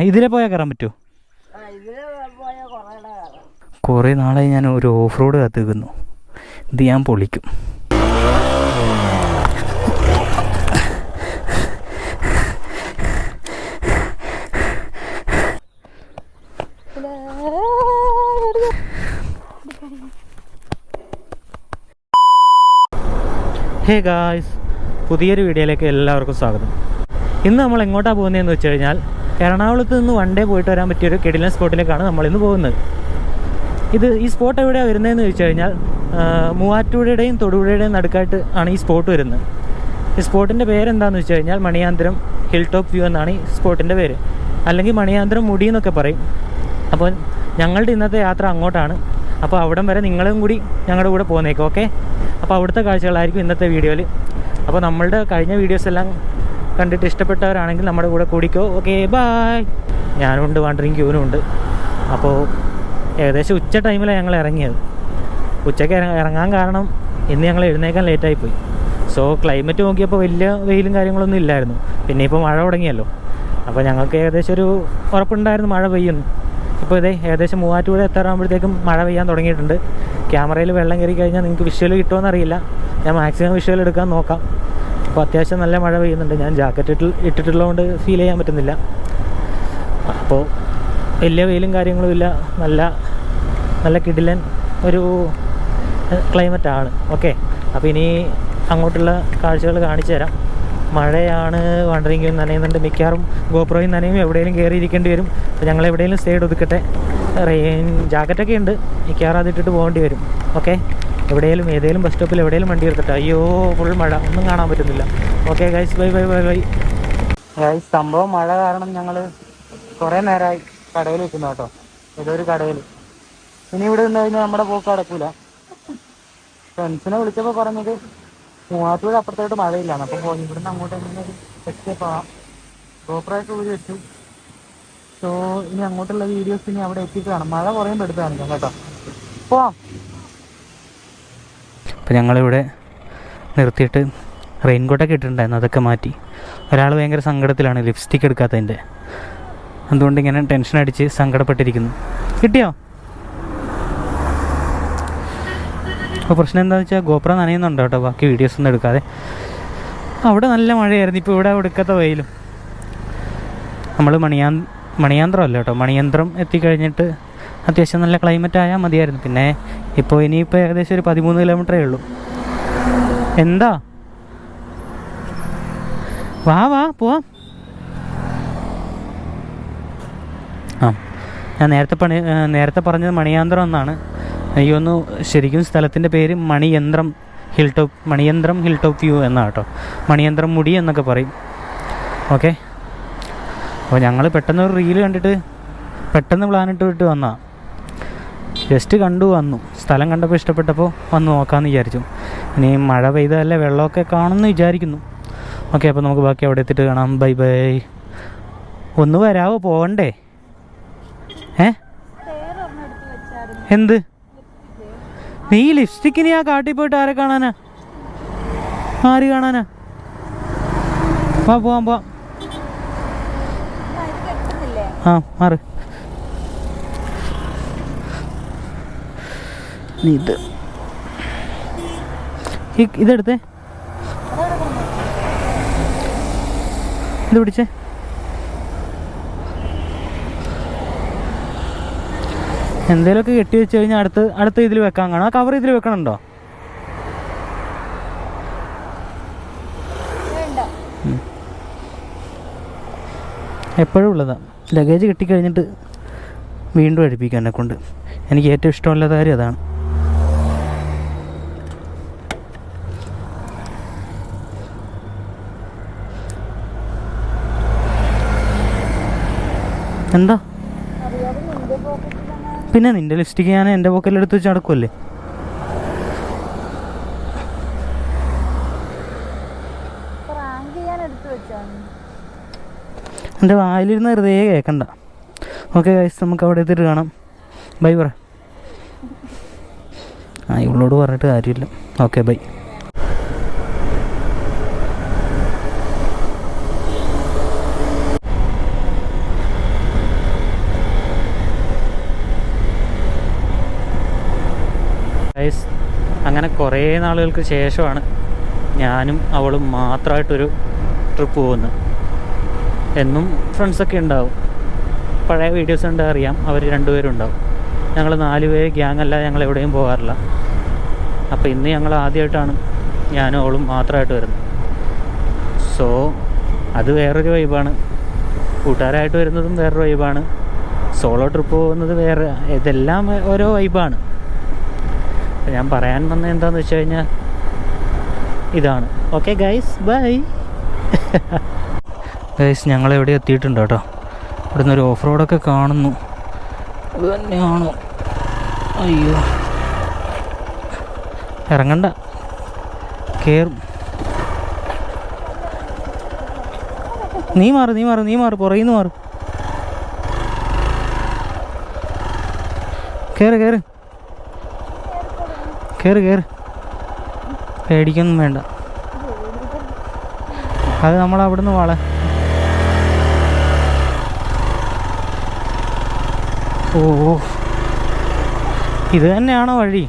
ഇതിലെ പോയാൽ കയറാൻ പറ്റുമോ? കുറേ നാളായി ഞാൻ ഒരു ഓഫ് റോഡ് കാത്തിരിക്കുന്നു. ഇത് ഞാൻ പൊളിക്കും. ഹേ ഗായ്സ്, പുതിയൊരു വീഡിയോയിലേക്ക് എല്ലാവർക്കും സ്വാഗതം. ഇന്ന് നമ്മൾ എങ്ങോട്ടാണ് പോകുന്നതെന്ന് വെച്ച് കഴിഞ്ഞാൽ എറണാകുളത്ത് നിന്ന് വൺ ഡേ പോയിട്ട് വരാൻ പറ്റിയൊരു കിടിലൻ സ്പോട്ടിലേക്കാണ് നമ്മളിന്ന് പോകുന്നത്. ഈ സ്പോട്ട് എവിടെയാണ് വരുന്നതെന്ന് ചോദിച്ചു കഴിഞ്ഞാൽ മൂവാറ്റുപുഴയുടെയും തൊടുപുഴയുടെയും നടുക്കായിട്ട് ആണ് ഈ സ്പോട്ട് വരുന്നത്. ഈ സ്പോട്ടിൻ്റെ പേരെന്താണെന്ന് വെച്ച് കഴിഞ്ഞാൽ മണിയാന്തരം ഹിൽ ടോപ്പ് വ്യൂ എന്നാണ് ഈ സ്പോട്ടിൻ്റെ പേര്, അല്ലെങ്കിൽ മണിയാന്തരം മുടി എന്നൊക്കെ പറയും. അപ്പോൾ ഞങ്ങളുടെ ഇന്നത്തെ യാത്ര അങ്ങോട്ടാണ്. അപ്പോൾ അവിടം വരെ നിങ്ങളും കൂടി ഞങ്ങളുടെ കൂടെ പോകുന്നേക്കും. ഓക്കെ, അപ്പോൾ അവിടുത്തെ കാഴ്ചകളായിരിക്കും ഇന്നത്തെ വീഡിയോയിൽ. അപ്പോൾ നമ്മളുടെ കഴിഞ്ഞ വീഡിയോസ് എല്ലാം കണ്ടിട്ട് ഇഷ്ടപ്പെട്ടവരാണെങ്കിൽ നമ്മുടെ കൂടെ കൂടിക്കോ. Okay, bye. ഞാനും ഉണ്ട്, വാണ്ടറിങ് ക്യൂനും ഉണ്ട്. അപ്പോൾ ഏകദേശം ഉച്ച ടൈമിലാണ് ഞങ്ങൾ ഇറങ്ങിയത്. ഉച്ചയ്ക്ക് ഇറങ്ങാൻ കാരണം ഇന്ന് ഞങ്ങൾ എഴുന്നേക്കാൻ ലേറ്റായിപ്പോയി. സോ ക്ലൈമറ്റ് നോക്കിയപ്പോൾ വലിയ വെയിലും കാര്യങ്ങളൊന്നും ഇല്ലായിരുന്നു. പിന്നെ ഇപ്പോൾ മഴ തുടങ്ങിയല്ലോ. അപ്പോൾ ഞങ്ങൾക്ക് ഏകദേശം ഒരു ഉറപ്പുണ്ടായിരുന്നു മഴ പെയ്യുന്നു. ഇപ്പോൾ ഏകദേശം മൂവാറ്റുപുഴ എത്താറാകുമ്പോഴത്തേക്കും മഴ പെയ്യാൻ തുടങ്ങിയിട്ടുണ്ട്. ക്യാമറയിൽ വെള്ളം കയറി കഴിഞ്ഞാൽ നിങ്ങൾക്ക് വിഷ്വൽ കിട്ടുമോയെന്നറിയില്ല. ഞാൻ മാക്സിമം വിഷ്വൽ എടുക്കാൻ നോക്കാം. അപ്പോൾ അത്യാവശ്യം നല്ല മഴ പെയ്യുന്നുണ്ട്. ഞാൻ ജാക്കറ്റ് ഇട്ടിട്ടുള്ളതുകൊണ്ട് ഫീൽ ചെയ്യാൻ പറ്റുന്നില്ല. അപ്പോൾ വലിയ വെയിലും കാര്യങ്ങളും ഇല്ല. നല്ല കിടിലൻ ഒരു ക്ലൈമറ്റാണ്. ഓക്കെ, അപ്പോൾ ഇനി അങ്ങോട്ടുള്ള കാഴ്ചകൾ കാണിച്ചു തരാം. മഴയാണ്, വാണ്ടറിങ് നനയുന്നുണ്ട്. മിക്കവാറും ഗോപ്രോയും നനയും എവിടെയെങ്കിലും കയറിയിരിക്കേണ്ടി വരും. അപ്പോൾ ഞങ്ങൾ എവിടെയെങ്കിലും സൈഡ് ഒതുക്കട്ടെ. ജാക്കറ്റൊക്കെ ഉണ്ട്, മിക്കവാറും അതിട്ടിട്ട് പോകേണ്ടി വരും. ഓക്കെ, ഏതെങ്കിലും ബസ് സ്റ്റോപ്പിൽ എവിടെയെങ്കിലും വണ്ടി എടുത്തിട്ട്. അയ്യോ, ഫുൾ മഴ, ഒന്നും കാണാൻ പറ്റുന്നില്ല. Okay guys, bye bye bye bye guys. സംഭവം മഴ കാരണം ഞങ്ങൾ കുറേ നേരമായി കടയിൽ നിൽക്കുന്നു കേട്ടോ. ഏതൊരു കടയിൽ. ഇനി ഇവിടെ നിന്ന് കഴിഞ്ഞാൽ നമ്മുടെ പോക്ക് നടക്കൂല. ഫ്രണ്ട്സിനെ വിളിച്ചപ്പോൾ പറഞ്ഞത് മൂവാറ്റുപുഴ അപ്പുറത്തോട്ട് മഴയില്ലാണ്. അപ്പോൾ ഇവിടുന്ന് അങ്ങോട്ട് എങ്ങനെ എസ്കേപ്പ് ആവാം. ഗോപ്രോയൊക്കെ ഊരി വെച്ചു. സോ ഇനി അങ്ങോട്ടുള്ള വീഡിയോസ് ഇനി അവിടെ എത്തിയിട്ട് കാണാം. മഴ കുറയുമ്പോൾ എടുത്ത് കാണിക്കാം കേട്ടോ. പോവാം. അപ്പോൾ ഞങ്ങളിവിടെ നിർത്തിയിട്ട് റെയിൻകോട്ടൊക്കെ ഇട്ടിട്ടുണ്ടായിരുന്നു, അതൊക്കെ മാറ്റി. ഒരാൾ ഭയങ്കര സങ്കടത്തിലാണ്, ലിപ്സ്റ്റിക്ക് എടുക്കാത്തതിൻ്റെ. അതുകൊണ്ട് ഇങ്ങനെ ടെൻഷൻ അടിച്ച് സങ്കടപ്പെട്ടിരിക്കുന്നു. കിട്ടിയോ? അപ്പോൾ പ്രശ്നം എന്താണെന്ന് വെച്ചാൽ ഗോപ്രോ നനയുന്നുണ്ട് കേട്ടോ, ബാക്കി വീഡിയോസൊന്നും എടുക്കാതെ. അവിടെ നല്ല മഴയായിരുന്നു, ഇപ്പോൾ ഇവിടെ എടുക്കാത്ത വെയിലും. നമ്മൾ മണിയാന്തരം അല്ല കേട്ടോ, മണിയന്ത്രം എത്തിക്കഴിഞ്ഞിട്ട് അത്യാവശ്യം നല്ല ക്ലൈമറ്റ് ആയാൽ മതിയായിരുന്നു. പിന്നെ ഇനിയിപ്പോൾ ഏകദേശം ഒരു 13 കിലോമീറ്ററേ ഉള്ളൂ. എന്താ? വാ പോവാം. ഞാൻ നേരത്തെ പറഞ്ഞത് മണിയാന്തരം എന്നാണ്. എനിക്കൊന്ന് ശരിക്കും സ്ഥലത്തിൻ്റെ പേര് മണിയന്ത്രം ഹിൽ ടോപ്പ് വ്യൂ എന്നാണ് കേട്ടോ. മണിയന്ത്രം മുടി എന്നൊക്കെ പറയും. ഓക്കെ, അപ്പോൾ ഞങ്ങൾ പെട്ടെന്നൊരു റീല് കണ്ടിട്ട് പെട്ടെന്ന് പ്ലാനിട്ട് വിട്ട് വന്നതാണ്. ജസ്റ്റ് വന്നു. സ്ഥലം കണ്ടപ്പോൾ ഇഷ്ടപ്പെട്ടപ്പോൾ വന്ന് നോക്കാമെന്ന് വിചാരിച്ചു. ഇനി മഴ പെയ്തതല്ലേ, വെള്ളമൊക്കെ കാണുമെന്ന് വിചാരിക്കുന്നു. ഓക്കെ, അപ്പോൾ നമുക്ക് ബാക്കി അവിടെ എത്തിയിട്ട് കാണാം. Bye bye. ഒന്ന് വരാവോ? പോകണ്ടേ? എന്ത്? നീ ലിപ്സ്റ്റിക്കിന് ആ കാട്ടിൽ പോയിട്ട് ആരെ കാണാനാ? ആര് കാണാനാ? പോവാം. മാറ്. ഇതെടുത്തേ, ഇത് പിടിച്ചേ. എന്തേലുമൊക്കെ കെട്ടി വെച്ച് കഴിഞ്ഞാൽ അടുത്ത ഇതിൽ വെക്കാൻ കാണും. ആ കവർ ഇതിൽ വെക്കണുണ്ടോ? എപ്പോഴും ഉള്ളതാണ്. ലഗേജ് കെട്ടിക്കഴിഞ്ഞിട്ട് വീണ്ടും അടുപ്പിക്കും എന്നെക്കൊണ്ട്. എനിക്ക് ഏറ്റവും ഇഷ്ടമുള്ള കാര്യം അതാണ്. എന്താ? പിന്നെ നിൻ്റെ ലിപ്സ്റ്റിക്ക് ഞാൻ എൻ്റെ പോക്കറ്റിലെടുത്ത് വെച്ച് നടക്കുമല്ലേ. എൻ്റെ വായിലിരുന്ന് വെറുതെ കേൾക്കണ്ട. ഓക്കെ ഗൈസ്, നമുക്ക് അവിടെ എത്തിയിട്ട് കാണാം. ബൈ പറ. ഇവളോട് പറഞ്ഞിട്ട് കാര്യമില്ല. Okay, bye. അങ്ങനെ കുറേ നാളുകൾക്ക് ശേഷമാണ് ഞാനും അവളും മാത്രമായിട്ടൊരു ട്രിപ്പ് പോകുന്നത്. എന്നും ഫ്രണ്ട്സൊക്കെ ഉണ്ടാവും, പഴയ വീഡിയോസ് ഉണ്ട് അറിയാം, അവർ രണ്ടുപേരും ഉണ്ടാവും. ഞങ്ങൾ 4 പേര് ഗ്യാങ് അല്ല, ഞങ്ങൾ എവിടെയും പോകാറില്ല. അപ്പോൾ ഇന്ന് ഞങ്ങൾ ആദ്യമായിട്ടാണ് ഞാനും അവളും മാത്രമായിട്ട് വരുന്നത്. സോ അത് വേറൊരു വൈബാണ്. കൂട്ടുകാരായിട്ട് വരുന്നതും വേറൊരു വൈബാണ്. സോളോ ട്രിപ്പ് പോകുന്നത് വേറെ, ഇതെല്ലാം ഓരോ വൈബാണ്. അപ്പോൾ ഞാൻ പറയാൻ വന്നത് എന്താണെന്ന് വെച്ച് കഴിഞ്ഞാൽ ഇതാണ്. Okay guys, bye. ഗൈസ്, ഞങ്ങളെവിടെ എത്തിയിട്ടുണ്ട് കേട്ടോ. ഇവിടുന്ന് ഒരു ഓഫ് റോഡൊക്കെ കാണുന്നു. ഇത് തന്നെയാണോ? അയ്യോ, ഇറങ്ങണ്ട, കയറും. നീ മാറ്, പുറകിന്ന് മാറ്. കയറ്, പേടിക്കൊന്നും വേണ്ട. അത് നമ്മളവിടുന്ന് ഓ, ഇത് തന്നെയാണോ വഴി?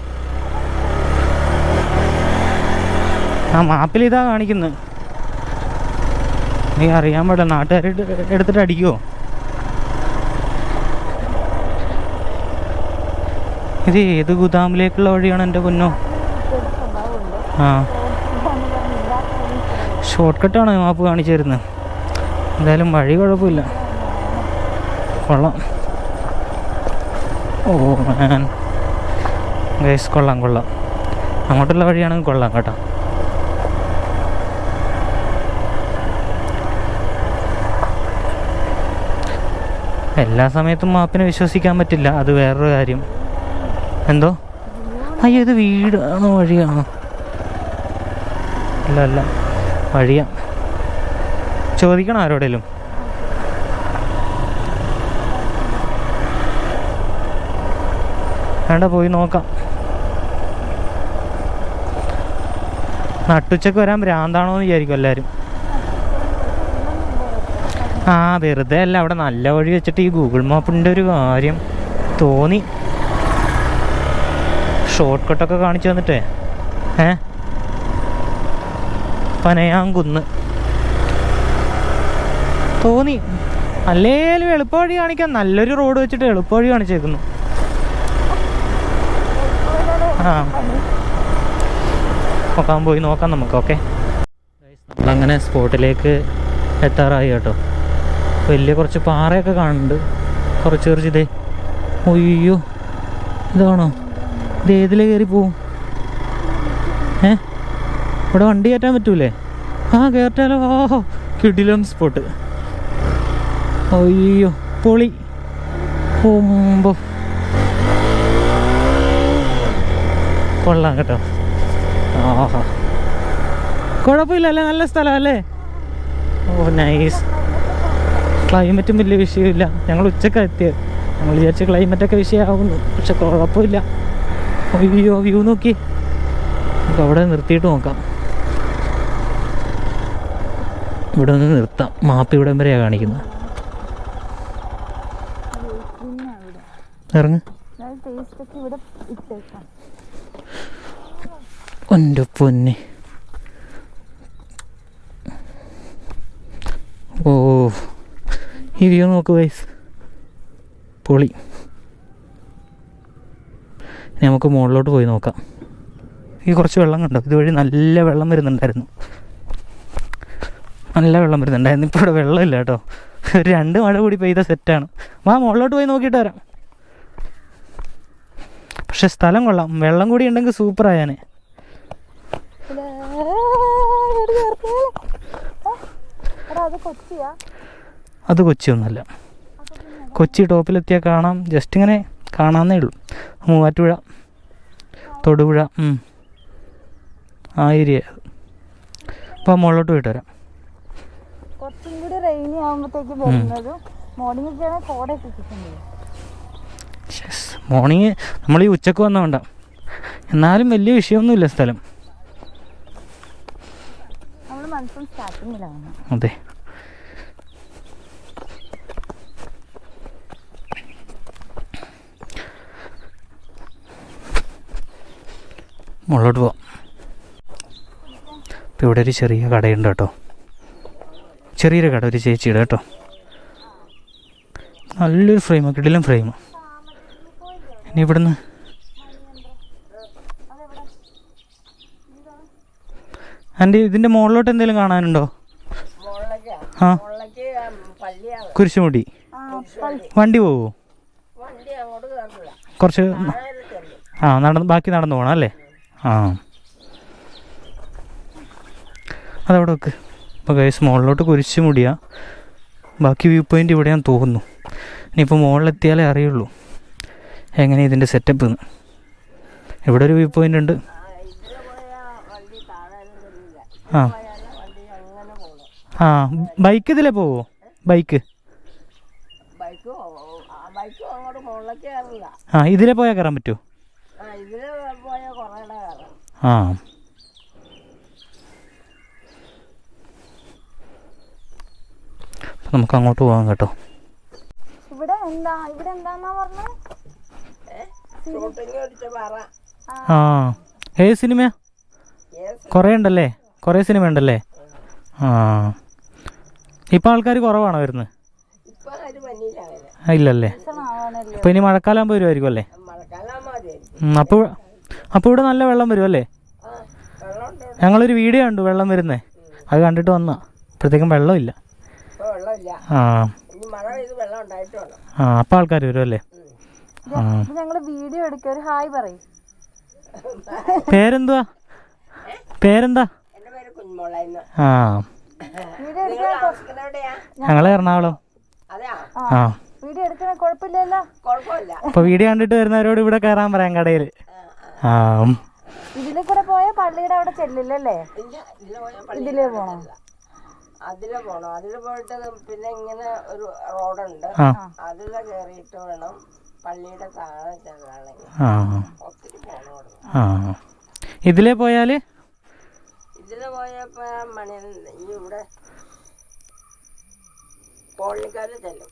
ആ മാപ്പിൽ ഇതാ കാണിക്കുന്നത്. നീ അറിയാൻ പാടില്ല, നാട്ടുകാർ എടുത്തിട്ട് അടിക്കുമോ? ഇത് ഏത് ഗുദാമിലേക്കുള്ള വഴിയാണ് എൻ്റെ പൊന്നോ? ആ, ഷോർട്ട് കട്ടാണ് മാപ്പ് കാണിച്ചു തരുന്നത്. എന്തായാലും വഴി കുഴപ്പമില്ല, കൊള്ളാം. ഓ മാൻ ഗൈസ്, കൊള്ളാം. അങ്ങോട്ടുള്ള വഴിയാണെങ്കിൽ കൊള്ളാം കേട്ടോ. എല്ലാ സമയത്തും മാപ്പിനെ വിശ്വസിക്കാൻ പറ്റില്ല, അത് വേറൊരു കാര്യം. എന്തോ? അയ്യോ, ഇത് വീടാണോ വഴിയാണോ? അല്ല, വഴിയാ. ചോദിക്കണം ആരോടേലും. വേണ്ട, പോയി നോക്കാം. നട്ടുച്ചക്ക് വരാൻ ഭ്രാന്താണോ എന്ന് വിചാരിക്കും എല്ലാവരും. ആ, വെറുതെ അല്ല, അവിടെ നല്ല വഴി വെച്ചിട്ട് ഈ ഗൂഗിൾ മാപ്പിൻ്റെ ഒരു കാര്യം തോന്നി. ഷോർട്ട് കട്ടൊക്കെ കാണിച്ചു തന്നിട്ടേ പനയാങ്കുന്ന് തോന്നി. അല്ലേലും എളുപ്പവഴി കാണിക്കാൻ നല്ലൊരു റോഡ് വെച്ചിട്ട് എളുപ്പവഴി കാണിച്ചേക്കുന്നു. ആ, പോയി നോക്കാം നമുക്ക്. ഓക്കെ, നമ്മളങ്ങനെ സ്പോട്ടിലേക്ക് എത്താറായി കേട്ടോ. വലിയ കുറച്ച് പാറയൊക്കെ കാണുന്നുണ്ട്, കുറച്ച് ഇതേ. ഒയ്യോ, ഇതാണോ? ഇത് ഏതിലേ കയറി പോവും? ഇവിടെ വണ്ടി കയറ്റാൻ പറ്റൂലേ? ആ, കയറ്റാലോ. ഓഹോ, കിടിലം സ്പോട്ട്. അയ്യോ, പൊളി. ഓമ്പോ, കൊള്ളാം കേട്ടോ. ആഹാ, കുഴപ്പമില്ല അല്ലേ? നല്ല സ്ഥലമല്ലേ? ഓ നൈസ്. ക്ലൈമറ്റും വലിയ വിഷയമില്ല. ഞങ്ങൾ ഉച്ചക്കാണ് എത്തിയത്. ഞങ്ങൾ വിചാരിച്ച ക്ലൈമറ്റൊക്കെ വിഷയമാകുന്നു, പക്ഷെ കുഴപ്പമില്ല. അയ്യോ, വ്യൂ നോക്കി. നമുക്ക് അവിടെ നിർത്തിയിട്ട് നോക്കാം. ഇവിടെ ഒന്ന് നിർത്താം. മാപ്പ് ഇവിടെ വരെയാണ് കാണിക്കുന്നത്. ഇറങ്ങ്. എൻ്റെ പൊന്നെ. ഓ, ഈ വ്യൂ നോക്ക് വൈസ്, പൊളി. ഇനി നമുക്ക് മുകളിലോട്ട് പോയി നോക്കാം. ഈ കുറച്ച് വെള്ളം കണ്ടോ? ഇതുവഴി നല്ല വെള്ളം വരുന്നുണ്ടായിരുന്നു. ഇപ്പോൾ ഇവിടെ വെള്ളമില്ല കേട്ടോ. 2 മഴ കൂടി പെയ്ത സെറ്റാണ്. മുകളിലോട്ട് പോയി നോക്കിയിട്ട് വരാം. പക്ഷെ സ്ഥലം കൊള്ളാം. വെള്ളം കൂടി ഉണ്ടെങ്കിൽ സൂപ്പറായാനെ. അത് കൊച്ചിയൊന്നുമല്ല. കൊച്ചി ടോപ്പിലെത്തിയാൽ കാണാം. ജസ്റ്റ് ഇങ്ങനെ കാണാമെന്നേ ഉള്ളൂ. മൂവാറ്റുപുഴ, തൊടുപുഴ, ആ ഏരിയ. അപ്പോൾ മുകളിലോട്ട് പോയിട്ട് വരാം. മോർണിംഗ് നമ്മൾ ഈ ഉച്ചക്ക് വന്ന വേണ്ട. എന്നാലും വലിയ വിഷയമൊന്നുമില്ല സ്ഥലം. അതെ, മുകളിലോട്ട് പോവാം. ഇപ്പോൾ ഇവിടെ ഒരു ചെറിയ കടയുണ്ട് കേട്ടോ, ചെറിയൊരു കട, ഒരു ചേച്ചിയുടെ കേട്ടോ. നല്ലൊരു ഫ്രെയിം, കിടിലൻ ഫ്രെയിം. ഇനി ഇവിടുന്ന് ആൻറ്റി ഇതിൻ്റെ മുകളിലോട്ട് എന്തെങ്കിലും കാണാനുണ്ടോ? ആ, കുരിശുമുടി. വണ്ടി പോവോ? കുറച്ച് ബാക്കി നടന്നു പോകണം അല്ലേ? ആ, അതവിടെ വെക്ക്. അപ്പോൾ ഗൈസ് മുകളിലോട്ട് കുരിശുമുടിയാ, ബാക്കി വ്യൂ പോയിൻ്റ് ഇവിടെയാന്ന് തോന്നുന്നു. ഇനിയിപ്പോൾ മുകളിലെത്തിയാലേ അറിയുള്ളൂ എങ്ങനെ ഇതിൻ്റെ സെറ്റപ്പ്. ഇവിടെ ഒരു വ്യൂ പോയിൻ്റ് ഉണ്ട്. ആ ആ, ബൈക്ക് ഇതിലേ പോവോ? ബൈക്ക് ആ, ഇതിലേ പോയാൽ കയറാൻ പറ്റുമോ? ആ, നമുക്ക് അങ്ങോട്ട് പോകാം കേട്ടോ. ആ, ഏത് സിനിമയാ? കുറേ ഉണ്ടല്ലേ, കുറേ സിനിമ ഉണ്ടല്ലേ? ആ, ഇപ്പം ആൾക്കാർ കുറവാണോ വരുന്നത്? ഇല്ലല്ലേ? അപ്പോൾ ഇനി മഴക്കാലം ആകുമ്പോൾ വരുമായിരിക്കും അല്ലേ? അപ്പോൾ ഇവിടെ നല്ല വെള്ളം വരുമല്ലേ? ഞങ്ങളൊരു വീഡിയോ കണ്ടു വെള്ളം വരുന്നേ, അത് കണ്ടിട്ട് വന്നാ. അപ്പോഴത്തേക്കും വെള്ളമില്ല. ആ ആ, അപ്പം ആൾക്കാർ വരുമല്ലേ? ആ, പേരെന്തുവാ? പേരെന്താ? ആ, ഞങ്ങള് എറണാകുളം. ആ, അപ്പൊ വീഡിയോ കണ്ടിട്ട് വരുന്നവരോട് ഇവിടെ കയറാൻ പറയാം കടയില്. ആ, ഇതിലെ കൂടെ പോയ പള്ളിയുടെ അവിടെ ചെല്ലില്ലല്ലേ? ഇതിലേ പോണോ? അതിലെ പോണം. അതില് പോയിട്ട് പിന്നെ ഇങ്ങനെ ഒരു റോഡുണ്ട്, അതിലെ കേറിയിട്ട് വേണം പള്ളിയുടെ താഴെ ചെല്ലാണെങ്കിൽ. ഒത്തിരി പോണം. ഇതിലേ പോയാല് പോയപ്പോ ഇവിടെ കോളനിക്കാര് ചെല്ലും.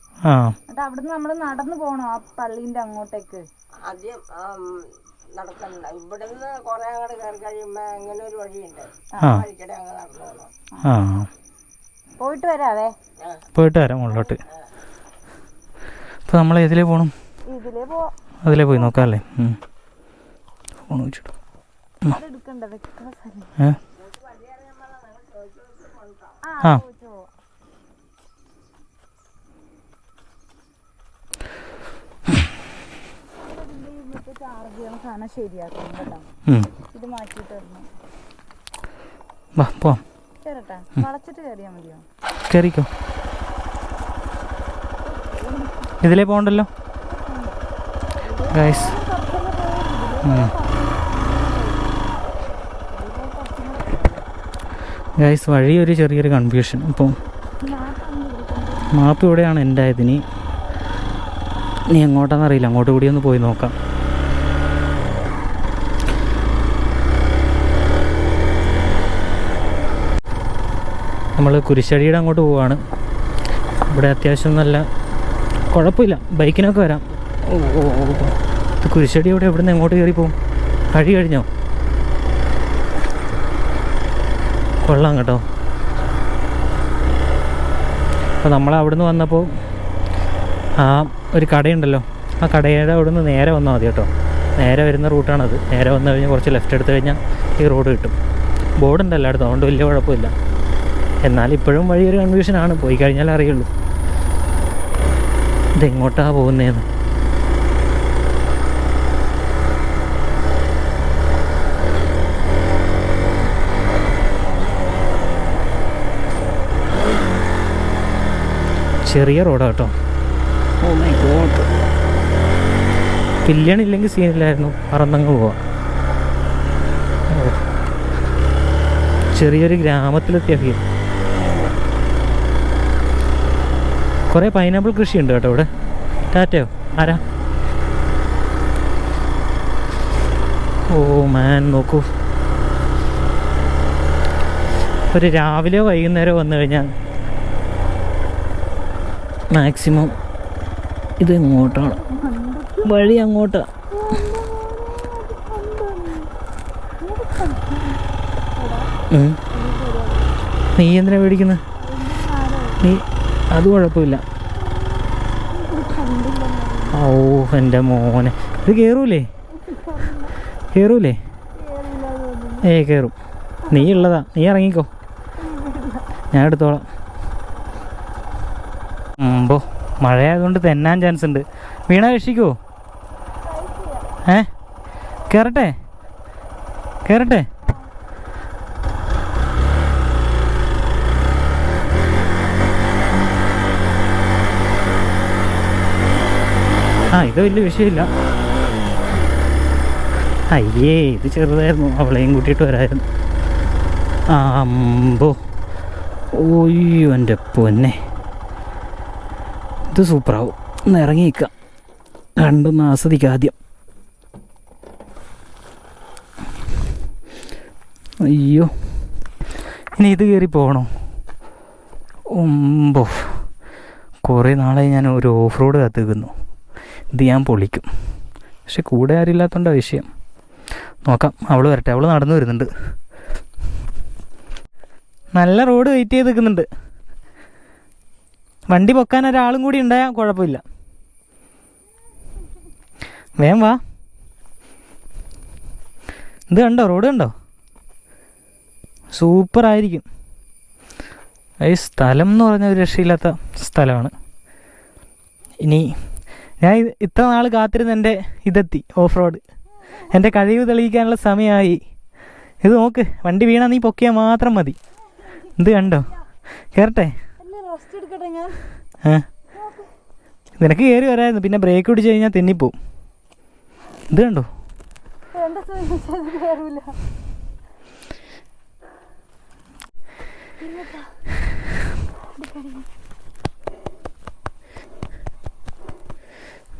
അവിടുന്ന് നമ്മള് നടന്നു പോണോ ആ പള്ളീന്റെ അങ്ങോട്ടേക്ക്? ആദ്യം നടക്കണ്ട, ഇവിടുന്ന് കൊറേ അങ്ങോട്ട് കയറി കഴിയുമ്പോ അങ്ങനെ ഒരു വഴിയുണ്ട്, വഴിക്കടെ അങ്ങ് നടന്നു പോകണം. പോയിട്ട് വരാവേ. പോയിട്ട് വരാം മുകളിലോട്ട്. അപ്പൊ നമ്മൾ ഇതിലേ പോണം? അതിലേ പോയി നോക്കാം അല്ലേ? ഫോൺ വെച്ചിട്ടു. ആ, ഇത് മാറ്റിട്ട് വളച്ചിട്ട് കയറിയാ മതിയോ? കയറിക്കോ. ഇതിലേ പോകണ്ടല്ലോ ഗൈസ്. ഗൈസ്, വഴി ഒരു ചെറിയൊരു കൺഫ്യൂഷൻ. ഇപ്പം മാപ്പ് ഇവിടെയാണ് എൻ്റെ ആയത്. ഇനി എങ്ങോട്ടാണെന്നറിയില്ല, അങ്ങോട്ട് കൂടി ഒന്ന് പോയി നോക്കാം. നമ്മൾ കുരിശടിയുടെ അങ്ങോട്ട് പോവാണ്. ഇവിടെ അത്യാവശ്യം നല്ല കുഴപ്പമില്ല, ബൈക്കിനൊക്കെ വരാം. ഇത് കുരിശടി ഇവിടെ എവിടെ നിന്ന് എങ്ങോട്ട് കയറി പോകും? കഴി കഴിഞ്ഞോ? കൊള്ളാം കേട്ടോ. അപ്പോൾ നമ്മൾ അവിടെ നിന്ന് വന്നപ്പോൾ ആ ഒരു കടയുണ്ടല്ലോ, ആ കടയുടെ അവിടെ നിന്ന് നേരെ വന്നാൽ മതി കേട്ടോ. നേരെ വരുന്ന റൂട്ടാണത്. നേരെ വന്നു കഴിഞ്ഞാൽ കുറച്ച് ലെഫ്റ്റ് എടുത്തു കഴിഞ്ഞാൽ ഈ റോഡ് കിട്ടും. ബോർഡുണ്ട് എല്ലായിടത്തും, അതുകൊണ്ട് വലിയ കുഴപ്പമില്ല. എന്നാൽ ഇപ്പോഴും വഴിയൊരു കൺഫ്യൂഷനാണ്, പോയി കഴിഞ്ഞാൽ അറിയുള്ളൂ ഇതെങ്ങോട്ടാണ് പോകുന്നതെന്ന്. ചെറിയ റോഡാണ് കേട്ടോ. ഓ മൈ ഗോഡ്, പില്ലിയണില്ലെങ്കിൽ സീനില്ലായിരുന്നു, പറന്നങ്ങ് പോവാം. ചെറിയൊരു ഗ്രാമത്തിലെത്തിയ ഫീൽ. കുറേ പൈനാപ്പിൾ കൃഷിയുണ്ട് കേട്ടോ ഇവിടെ. ടാറ്റയോ ആരാ? ഓ മാൻ, നോക്കൂ. ഒരു രാവിലെയോ വൈകുന്നേരമോ വന്നു കഴിഞ്ഞാൽ മാക്സിമം ഇത് ഇങ്ങോട്ടാണ് വഴി, അങ്ങോട്ടാണ്. നീ എന്തിനാ പേടിക്കുന്നത്? നീ അത് കുഴപ്പമില്ല. ഓ എൻ്റെ മോനെ, ഇത് കയറൂലേ? കയറൂലേ? കയറും. നീ ഉള്ളതാ, നീ ഇറങ്ങിക്കോ, ഞാൻ എടുത്തോളാം. മുമ്പോ മഴയായതുകൊണ്ട് തെന്നാൻ ചാൻസ് ഉണ്ട്. വീണ രക്ഷിക്കുമോ? കയറട്ടെ? കയറട്ടെ? ഇത് വലിയ വിഷയമില്ല. അയ്യേ, ഇത് ചെറുതായിരുന്നു, അവളെയും കൂട്ടിയിട്ട് വരായിരുന്നു. അമ്പോ, ഓയ്യോ എൻ്റെ പൊന്നെ, ഇത് സൂപ്പറാവും. ഒന്ന് ഇറങ്ങി നിൽക്കാം, രണ്ടൊന്ന് ആസ്വദിക്കാം ആദ്യം. അയ്യോ, ഇനി ഇത് കയറി പോകണോ? ഒമ്പോ, കുറേ നാളായി ഞാൻ ഒരു ഓഫ് റോഡ് കാത്തിരിക്കുന്നു. ഇത് ഞാൻ പൊളിക്കും. പക്ഷെ കൂടെ ആരില്ലാത്തതുകൊണ്ടാണ് വിഷയം. നോക്കാം, അവൾ വരട്ടെ. അവൾ നടന്നു വരുന്നുണ്ട്. നല്ല റോഡ് വെയിറ്റ് ചെയ്ത് നിൽക്കുന്നുണ്ട്. വണ്ടി പൊക്കാൻ ഒരാളും കൂടി ഉണ്ടായാൽ കുഴപ്പമില്ല. വേഗം വാ. ഇത് കണ്ടോ? റോഡ് കണ്ടോ? സൂപ്പറായിരിക്കും. ഈ സ്ഥലം എന്ന് പറഞ്ഞാൽ ഒരു രക്ഷയില്ലാത്ത സ്ഥലമാണ്. ഇനി ഞാൻ ഇത്ര നാൾ കാത്തിരുന്ന് എൻ്റെ ഇതെത്തി, ഓഫ് റോഡ്. എൻ്റെ കഴിവ് തെളിയിക്കാനുള്ള സമയമായി. ഇത് നോക്ക്, വണ്ടി വീണാൽ നീ പൊക്കിയാൽ മാത്രം മതി. ഇത് കണ്ടോ? കയറട്ടെ? നിനക്ക് കയറി വരായിരുന്നു, പിന്നെ ബ്രേക്ക് പിടിച്ച് കഴിഞ്ഞാൽ തെന്നിപ്പോവും. ഇത് കണ്ടോ?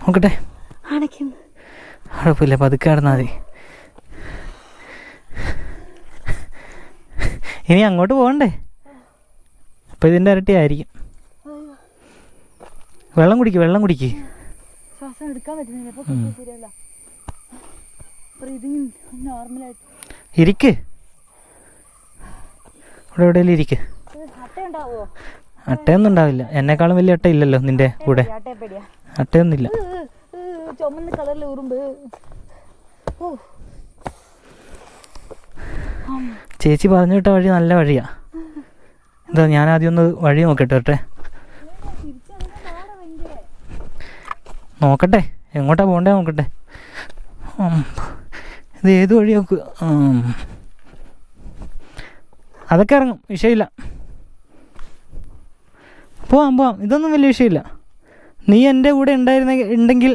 നോക്കട്ടെ? കുഴപ്പമില്ല, പതുക്കെ നടന്നാൽ മതി. ഇനി അങ്ങോട്ട് പോകണ്ടേ? അപ്പം ഇതിൻ്റെ ഇരട്ടിയായിരിക്കും. വെള്ളം കുടിക്ക്, വെള്ളം കുടിക്ക്. ഇരിക്ക്, ഇവിടെ എവിടെയെങ്കിലും ഇരിക്ക്. അട്ടയൊന്നും ഉണ്ടാവില്ല. എന്നെക്കാളും വലിയ അട്ട ഇല്ലല്ലോ നിന്റെ കൂടെ. അട്ടയൊന്നുമില്ല. ചേച്ചി പറഞ്ഞു വിട്ട വഴി നല്ല വഴിയാ. എന്താ, ഞാൻ ആദ്യം ഒന്ന് വഴി നോക്കട്ടെ. നോക്കട്ടെ എങ്ങോട്ടാ പോകണ്ടേ, നോക്കട്ടെ. ഇത് ഏത് വഴി നോക്ക്? അതൊക്കെ ഇറങ്ങും, വിഷയമില്ല. പോവാം. ഇതൊന്നും വലിയ വിഷയമില്ല. നീ എൻ്റെ കൂടെ ഉണ്ടെങ്കിൽ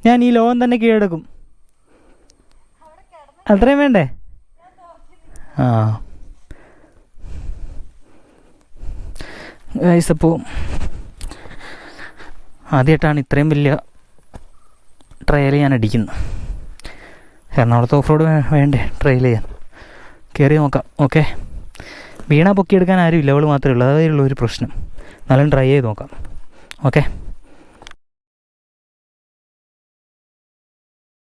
ഞാൻ ഈ ലോകം തന്നെ കീഴടക്കും. അത്രയും വേണ്ടേ? ഗൈസ്, അപ്പോൾ ആദ്യമായിട്ടാണ് ഇത്രയും വലിയ ട്രയൽ ഞാൻ അടിക്കുന്നത്. എറണാകുളത്ത് ഓഫ് റോഡ് വേണ്ടേ ട്രയൽ ചെയ്യാൻ? കയറി നോക്കാം. ഓക്കെ, വീണ പൊക്കിയെടുക്കാൻ ആരുമില്ല, അവൾ മാത്രമേ ഉള്ളൂ. അതേ ഉള്ളൂ ഒരു പ്രശ്നം. എന്നാലും ട്രൈ ചെയ്ത് നോക്കാം. ഓക്കെ.